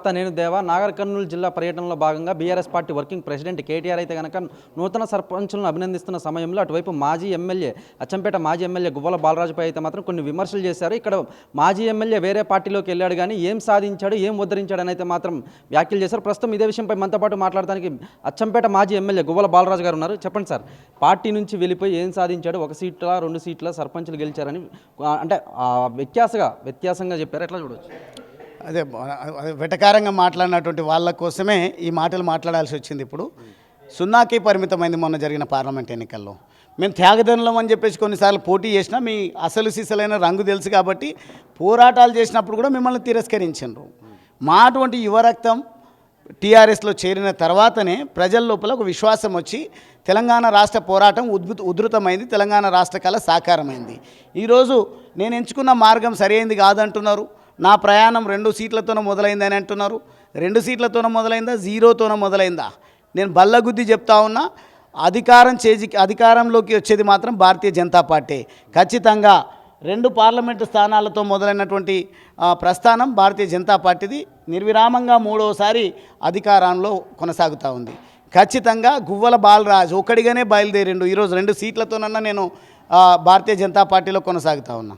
నేను దేవా నాగర్ కర్నూలు జిల్లా పర్యటనలో భాగంగా BRS party working president KTR అయితే కనుక నూతన సర్పంచులను అభినందిస్తున్న సమయంలో అటువైపు మాజీ ఎమ్మెల్యే అచ్చంపేట మాజీ ఎమ్మెల్యే గువ్వల బాలరాజుపై అయితే మాత్రం కొన్ని విమర్శలు చేశారు. ఇక్కడ మాజీ ఎమ్మెల్యే వేరే పార్టీలోకి వెళ్ళాడు కానీ ఏం సాధించాడు ఏం ఉద్ధరించాడు అని అయితే మాత్రం వ్యాఖ్యలు చేశారు. ప్రస్తుతం ఇదే విషయంపై మనతో పాటు మాట్లాడడానికి అచ్చంపేట మాజీ ఎమ్మెల్యే గువ్వల బాలరాజు గారు ఉన్నారు. చెప్పండి సార్, పార్టీ నుంచి వెళ్ళిపోయి ఏం సాధించాడు, 1 సీట్ల 2 సీట్ల సర్పంచులు గెలిచారని అంటే వ్యత్యాసంగా చెప్పారు, ఎట్లా చూడవచ్చు? అదే వెటకారంగా మాట్లాడినటువంటి వాళ్ళ కోసమే ఈ మాటలు మాట్లాడాల్సి వచ్చింది. ఇప్పుడు 0కి పరిమితమైంది మొన్న జరిగిన పార్లమెంట్ ఎన్నికల్లో. మేము త్యాగదనులం అని చెప్పేసి కొన్నిసార్లు పోటీ చేసినా మీ అసలు సిసలైన రంగు తెలుసు కాబట్టి పోరాటాలు చేసినప్పుడు కూడా మిమ్మల్ని తిరస్కరించారు. మా అటువంటి యువరక్తం టీఆర్ఎస్లో చేరిన తర్వాతనే ప్రజల లోపల ఒక విశ్వాసం వచ్చి తెలంగాణ రాష్ట్ర పోరాటం ఉధృతమైంది, తెలంగాణ రాష్ట్ర కళ సాకారమైంది. ఈరోజు నేను ఎంచుకున్న మార్గం సరైనది కాదంటున్నారు. నా ప్రయాణం 2 సీట్లతోనే మొదలైందని అంటున్నారు. 2 సీట్లతోనే మొదలైందా, 0తోనే మొదలైందా? నేను బల్లగుద్ది చెప్తా ఉన్నా, అధికారంలోకి వచ్చేది మాత్రం భారతీయ జనతా పార్టీ. ఖచ్చితంగా 2 పార్లమెంటు స్థానాలతో మొదలైనటువంటి ప్రస్థానం భారతీయ జనతా పార్టీది నిర్విరామంగా 3వసారి అధికారంలో కొనసాగుతూ ఉంది. ఖచ్చితంగా గువ్వల బాలరాజు ఒక్కడిగానే బయలుదేరిండు. ఈరోజు 2 సీట్లతోనన్నా నేను భారతీయ జనతా పార్టీలో కొనసాగుతూ ఉన్నా.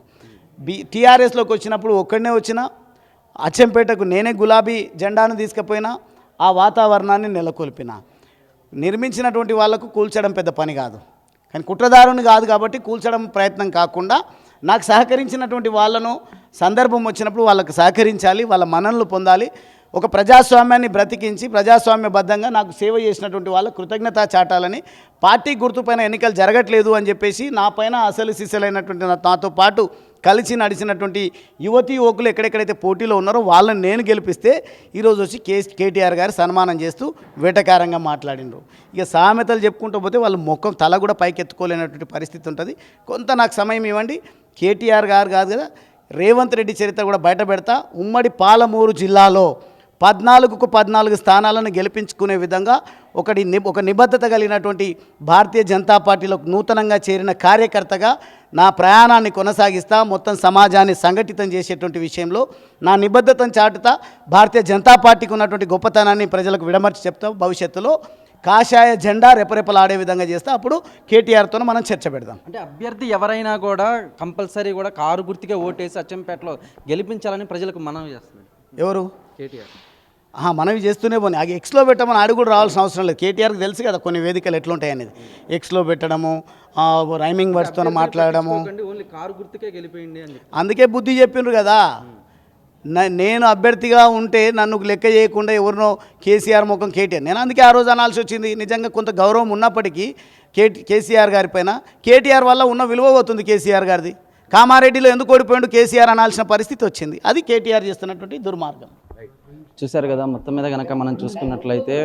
టీఆర్ఎస్లోకి వచ్చినప్పుడు ఒక్కడనే వచ్చినా, అచ్చంపేటకు నేనే గులాబీ జెండాను తీసుకుపోయినా, ఆ వాతావరణాన్ని నెలకొల్పిన. నిర్మించినటువంటి వాళ్లకు కూల్చడం పెద్ద పని కాదు, కానీ కుట్రదారుని కాదు కాబట్టి కూల్చడం ప్రయత్నం కాకుండా నాకు సహకరించినటువంటి వాళ్ళను సందర్భం వచ్చినప్పుడు వాళ్ళకు సహకరించాలి, వాళ్ళ మన్ననలు పొందాలి. ఒక ప్రజాస్వామ్యాన్ని బ్రతికించి ప్రజాస్వామ్యబద్ధంగా నాకు సేవ చేసినటువంటి వాళ్ళ కృతజ్ఞత చాటాలని, పార్టీ గుర్తుపైన ఎన్నికలు జరగట్లేదు అని చెప్పేసి నా పైన అసలు సిసలైనటువంటి నాతో పాటు కలిసి నడిచినటువంటి యువతీ యువకులు ఎక్కడెక్కడైతే పోటీలో ఉన్నారో వాళ్ళని నేను గెలిపిస్తే ఈరోజు వచ్చి కేటీఆర్ గారు సన్మానం చేస్తూ వెటకారంగా మాట్లాడినరు. ఇక సామెతలు చెప్పుకుంటూ పోతే వాళ్ళు ముఖం తల కూడా పైకెత్తుకోలేనటువంటి పరిస్థితి ఉంటుంది. కొంత నాకు సమయం ఇవ్వండి. కేటీఆర్ గారు కాదు కదా, రేవంత్ రెడ్డి చరిత్ర కూడా బయట పెడతా. ఉమ్మడి పాలమూరు జిల్లాలో 14కు 14 స్థానాలను గెలిపించుకునే విధంగా ఒక నిబద్ధత కలిగినటువంటి భారతీయ జనతా పార్టీలో నూతనంగా చేరిన కార్యకర్తగా నా ప్రయాణాన్ని కొనసాగిస్తా. మొత్తం సమాజాన్ని సంఘటితం చేసేటువంటి విషయంలో నా నిబద్ధతను చాటుతా. భారతీయ జనతా పార్టీకి ఉన్నటువంటి గొప్పతనాన్ని ప్రజలకు విడమర్చి చెప్తా. భవిష్యత్తులో కాషాయ జెండా రెపరెపలాడే విధంగా చేస్తే అప్పుడు కేటీఆర్తో మనం చర్చ పెడదాం. అంటే అభ్యర్థి ఎవరైనా కూడా కంపల్సరీ కూడా కారు గుర్తుకే ఓటేసి అచ్చంపేటలో గెలిపించాలని ప్రజలకు మనవి చేస్తుంది. ఎవరు? కేటీఆర్. మనవి చేస్తూనే పోనీ. అది ఎక్స్లో పెట్టమని ఆడు కూడా రావాల్సిన అవసరం లేదు. కేటీఆర్కి తెలుసు కదా కొన్ని వేదికలు ఎట్లుంటాయి అనేది. ఎక్స్లో పెట్టడము, రైమింగ్ వర్డ్స్తో మాట్లాడడము, కారు గుర్తుకే గెలిపోయింది అని అందుకే బుద్ధి చెప్పిండ్రు కదా. నేను అభ్యర్థిగా ఉంటే నన్ను లెక్క చేయకుండా ఎవరినో కేసీఆర్ ముఖం కేటీఆర్, నేను అందుకే ఆ రోజు అనాల్సి వచ్చింది. నిజంగా కొంత గౌరవం ఉన్నప్పటికీ కేసీఆర్ గారి పైన కేటీఆర్ వల్ల ఉన్న విలువ పోతుంది. కేసీఆర్ గారిది కామారెడ్డిలో ఎందుకు ఓడిపోయిండు కేసీఆర్ అనాల్సిన పరిస్థితి వచ్చింది. అది కేటీఆర్ చేస్తున్నటువంటి దుర్మార్గం. చూశారు కదా, మొత్తం మీద కనుక మనం చూసుకున్నట్లయితే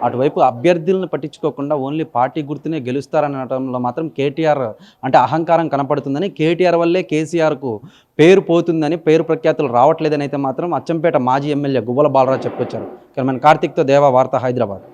అటువైపు అభ్యర్థులను పట్టించుకోకుండా ఓన్లీ పార్టీ గుర్తునే గెలుస్తారనడంలో మాత్రం కేటీఆర్ అంటే అహంకారం కనపడుతుందని, కేటీఆర్ వల్లే కేసీఆర్కు పేరు పోతుందని, పేరు ప్రఖ్యాతులు రావట్లేదని అయితే మాత్రం అచ్చంపేట మాజీ ఎమ్మెల్యే గువ్వల బాలరాజు చెప్పుకొచ్చారు. కార్తీక్తో దేవా, వార్త, హైదరాబాద్.